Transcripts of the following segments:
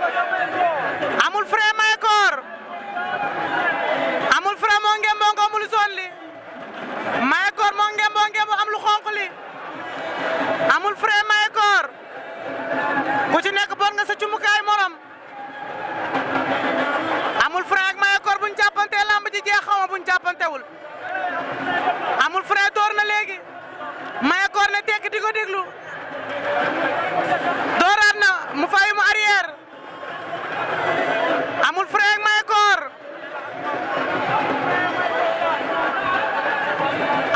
amul frein Mayakor amul frein moo ngem boo amul zone li Mayakor moo ngem boo am lu xonq li amul frein Mayakor ku ci nekk bon nga sa cumukaay morom amul frein ak Mayakor buñ jàppante lamb ji jeex xaw ma buñ jàppantewul amul frein door na léegi Mayakor ne tekk di ko déglu dooraat na mu fayu mu arrière amul frein ak Mayakor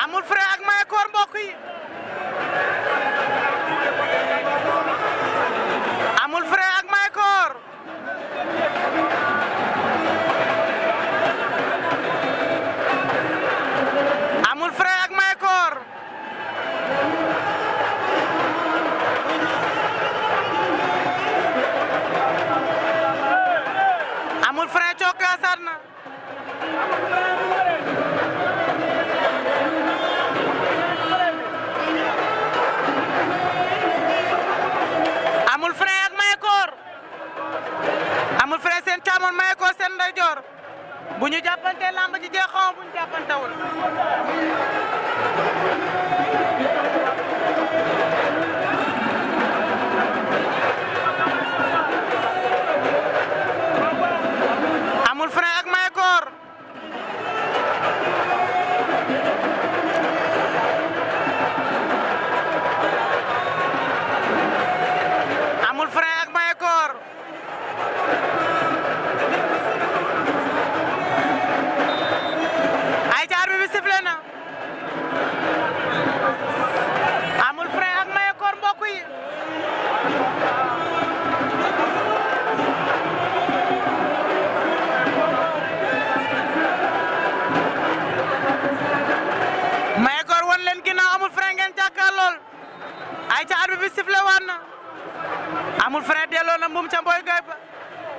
amul frein ak Mayakor mbokk yi amul frein ak Mayakor amul frein ak Mayakor amul frein cokkaasaat na amul frein ak Mayakor amul frein seen càmmoñ Mayakor seen ndeyjoor bu ñu jàppante lamb ji jeexoon bu ñu jàppantewul amul frein ak Mayakor amul frein ak Mayakor ay jaar bi siflé na amul frein ak Mayakor mbokk yi Mayakor won leen ginnaaw amul frein ngeen jàkkaar lool ay ca arbitre bi sifflé waat na amul frein delloo na mbum ca mboy gay ba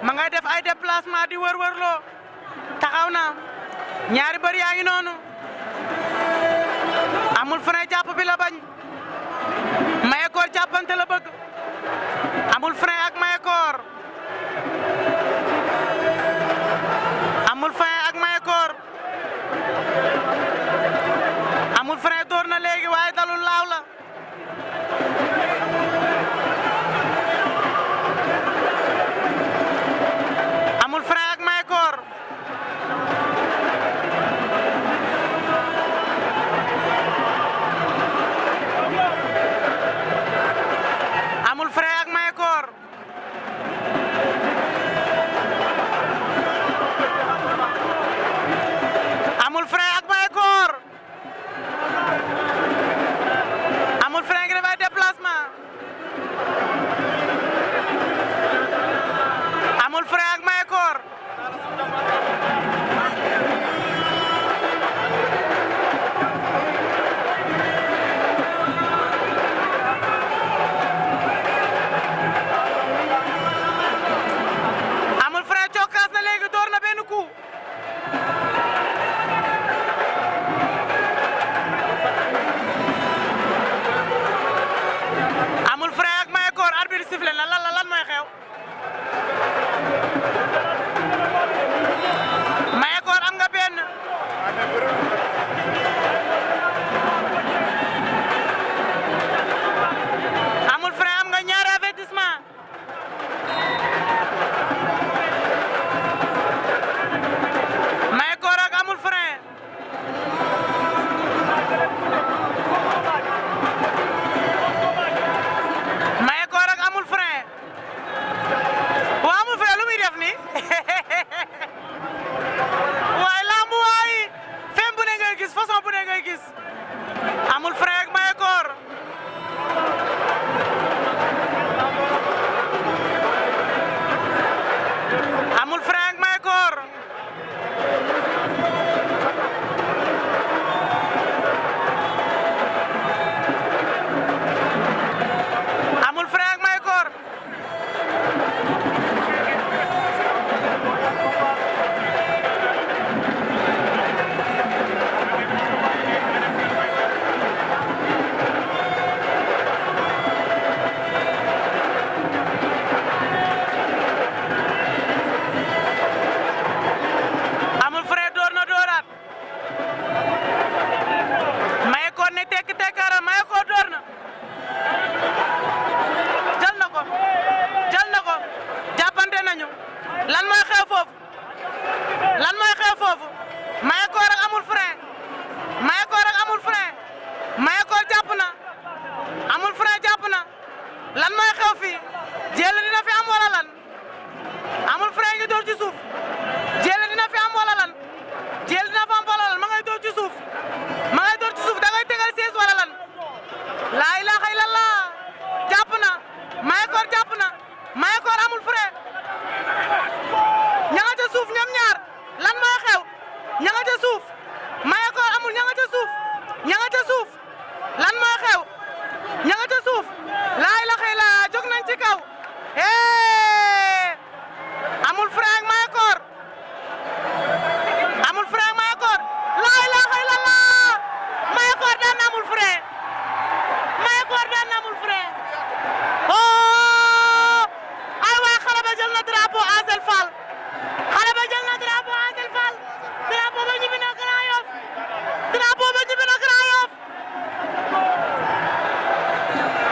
ma ngay def ay déplacement di wër-wër loo taxaw na ñaari bër yaa ngi noonu amul frein jàpp bi la bañ Mayakor jàppante la bëgg amul frein ak Mayakor amul frein ak Mayakor amul frein door na léegi waaye dalul laaw la amul frein ak Mayakor amul frein ak amul frein Mayakor amul frein Mayakor la ilaha illallah Mayakor daan na amul frein Mayakor daan na amul frein oh ay waay xale ba jël na drapeau Asel Fall xale ba jël na drapeau Asel Fall drapeau ba ñibbi na Grand Yoff drapeau ba ñibbi na Grand Yoff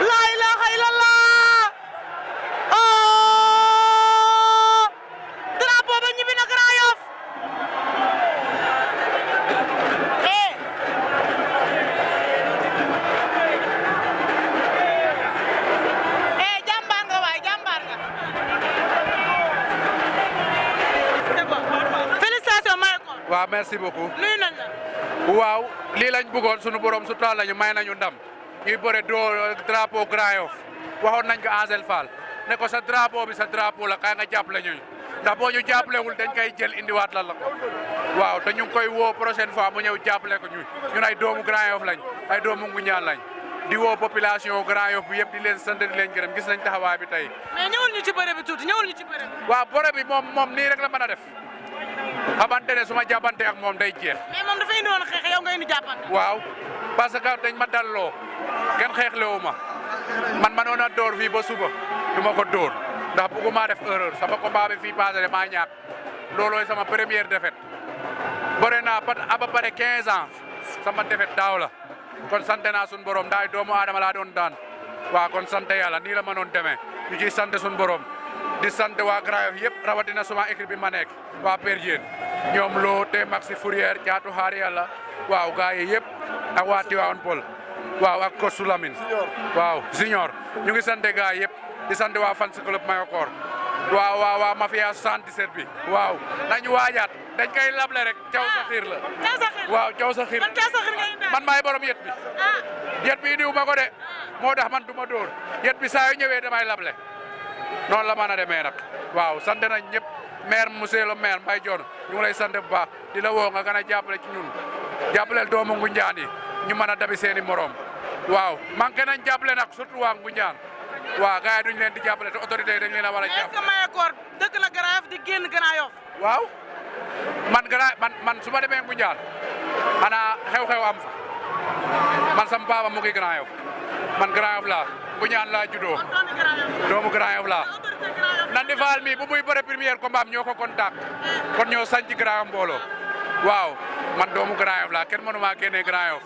la ilaha illallah oh drapeau ba ñibbi na Grand Yoff jàmbaar nga waay jàmbaar nga c'est bon félicitations Mayakor waaw merci beaucoup nuyu nañ la waaw lii lañ bëggoon sunu borom su taal lañu may nañu ndam ñuy bëre doo drapeau Grand Yoff waxoon nañ ko Asel Fall ne ko sa drapeau bi sa drapeau la kay nga jàppale ñu ndax boo ñu jàppalewul dañ koy jël indiwaat la ko waaw te ñu ngi koy woo prochaine fois mu ñëw jàppale ko ñun ay doomu Grand Yoff lañ ay doomu Ngoundiane lañ di woo population Grand Yoff bi yëpp di leen sant di leen gërëm gis nañ taxawaay bi tey. mais ñëwul ñu ci bëre bi tuuti ñëwul ñu ci bëre bi. waaw bëre bi moom nii rek la mën a def xamante ne su ma jàppante ak moom day jeex. mais moom dafa indi woon xeex yow nga indi jàppante. waaw parce que dañ ma dalloo kenn xeexlewu ma man mënoon a door fii ba suba du ma ko door ndax bëgguma def erreur sama combat bi fii passé maa ñàkk loolooy sama première défaite bëre naa à peu près 15 ans sama défaite daaw la kon sant naa suñu borom ndaay doomu aadama laa doon daan waaw kon sant yàlla nii la mënoon demee ñu ciy sant suñu borom di sant waa Grand Yoff yëpp rawatina suma équipe bi ma nekk waa Perdien ñoom loo te Maxi Fourière caatu xaar yàlla waaw gars yi yëpp ak waa Tivaouane Peulh waaw ak Kosu Lamine waaw Junior ñu ngi sant gars yëpp di sant waa fans club Mayakor waa mafia 77 bi waaw nañu waajaat dañ koy lable rek caw sa xiir la waaw caw sa xiir man maay borom yet bi yet bi diw ma ko de moo tax man du ma dóor yet bi saa yu ñëwee damay lable noonu la mën a demee nag waaw sant nañ ñëpp maire monsieur le maire Mbaye Dione ñu ngi lay sant bu baax di la woo nga gën a jàppale ci ñun jàppaleel doomu Ngoundiane yi ñu mën a dabi seeni morom waaw manqué nañ jàppale nag surtout waa Ngoundiane waaw gars yi duñ leen di jàppale te autorité yi dañ leen a war a jàppale. est-ce que Mayakor dëkk na Grand Yoff di génn Grand Yoff. waaw man su ma demee Ngoundiane xanaa xew-xew am fa man sam papa mu ngi Grand Yoff man Grand Yoff laa Ngoundiane laa juddoo doomu Grand Yoff laa Nandi Fall mi bu muy bëre première combat ñoo ko contact kon ñoo sañ ci Grand Yoff mbooloo waaw man doomu Grand Yoff laa kenn mënu maa génnee Grand Yoff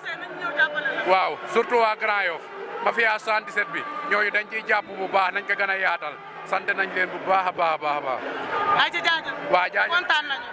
waaw surtout waa Grand Yoff mafia 77 bi ñooñu dañ ciy jàpp bu baax nañ ko gën a yaatal sant nañ leen bu baax a baax a baax a baax. ay ca jaajëf. waa jaajëf kontaan nañu.